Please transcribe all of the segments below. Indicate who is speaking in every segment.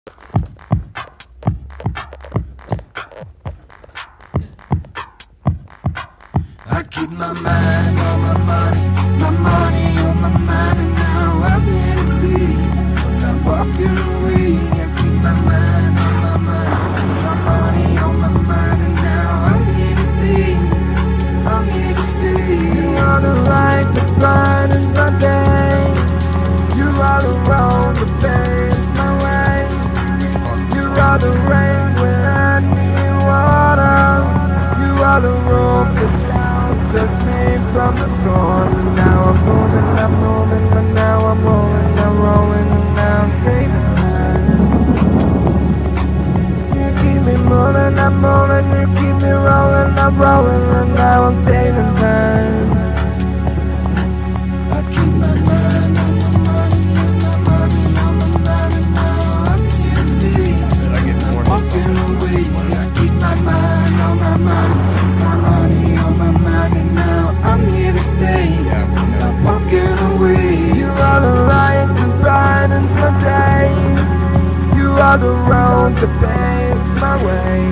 Speaker 1: I keep my mind on my money on my mind, and now I'm here to stay. I'm not walking away. I keep my mind on my money on my mind, and now I'm here to stay. I'm here to stay. You are the light that brightens my day. You are the road that paves my way. You are the rain when I need water. You are the rope that shelters me from the storm. And now I'm moving, but now I'm rolling, and now I'm saving time. You keep me moving, I'm moving, you keep me rolling, I'm rolling, and now I'm saving time. I keep my mind on my money, on my mind, and now I'm here to stay. I'm not walking away. I keep my mind on my money on my mind, and now I'm here to stay. I'm not walking away. You are the light that brightens my day. You are the road that paves my way.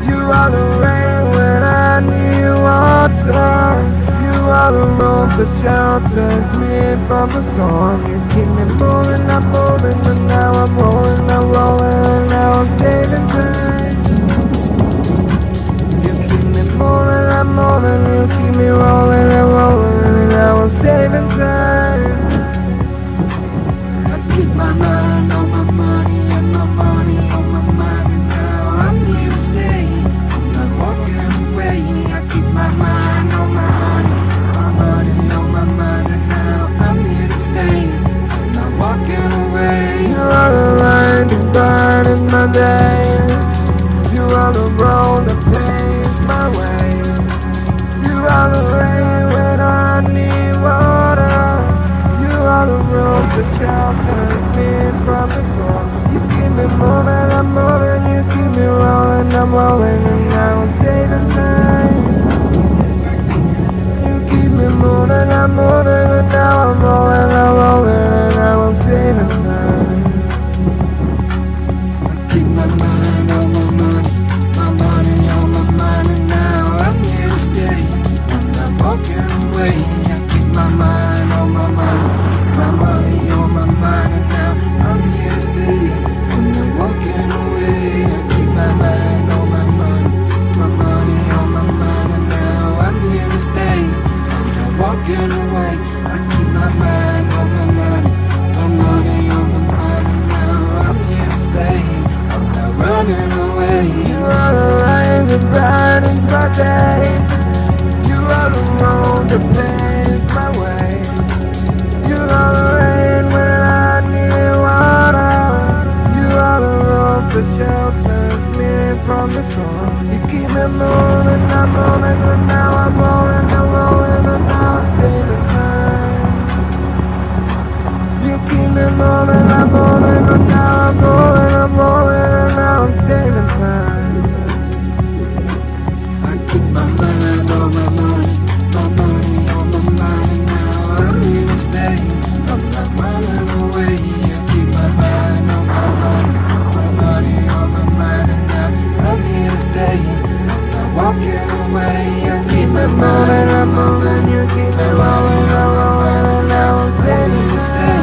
Speaker 1: You are the rain when I need water. You are the rope that shelters me from the storm. You keep me moving, I'm moving, and now I'm rolling, and now I'm saving time. You keep me moving, I'm moving, you keep me rolling, and now I'm saving time. I keep my mind on my money on my mind, and now I'm here to stay. I'm not walking away. I keep my mind on my money on my mind, and now I'm here to stay. I'm not walking away. You are the light that brightens my day. You are the road that paves my way. You are the rain when I need water. You are the road that shelters me from the storm. You keep me moving, I'm moving, you keep me rolling, I'm rolling, and now I'm saving time. You keep me moving, I'm moving, and now I'm rolling, and now I'm saving time. I keep my mind on my money on my mind, and now I'm here to stay. I'm not walking away. I keep my mind on my money on my mind, and now I'm here to stay. I'm not walking away. I keep my mind on my money on my mind, and now I'm here to stay. I'm not walking away. I keep my mind on my money on my mind, and now I'm here to stay. I'm not running away. You are the light that brightens my day. You are the road that paves my way. You are the rain when I need water. You are the rope that shelters me from the storm. You keep me moving, I'm moving, but now I'm rolling, and now I'm saving time. You keep me moving, I'm moving, but now I'm rolling, and now I'm saving time. I keep my mind on my money on my mind, and now I'm here to stay. I'm not running away. I keep my mind on my money on my mind, and now I'm here to stay. I'm not walking away. I keep my mind, I'm moving, you keep me rolling, and now I'm saving to stay.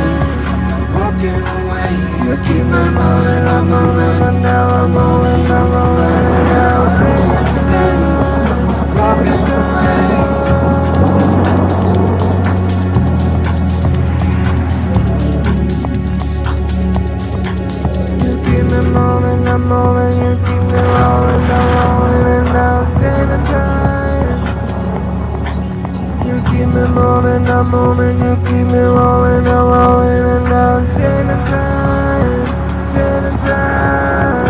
Speaker 1: I'm not walking away. You keep me moving, I'm moving, and now I'm rolling, and now I'm saving to stay. I'm not walking away. You keep me moving, I'm moving, you keep me rolling, and now I'm saving time. You keep me moving, I'm moving, you keep me rolling, and now I'm saving time, saving time.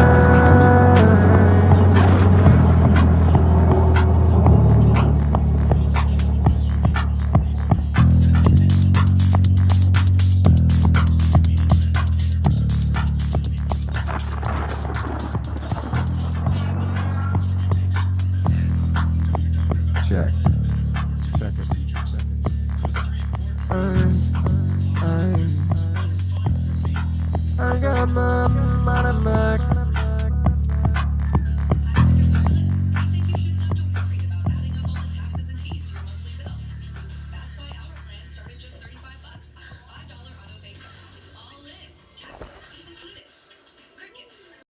Speaker 1: Check. Check it. money, money, money.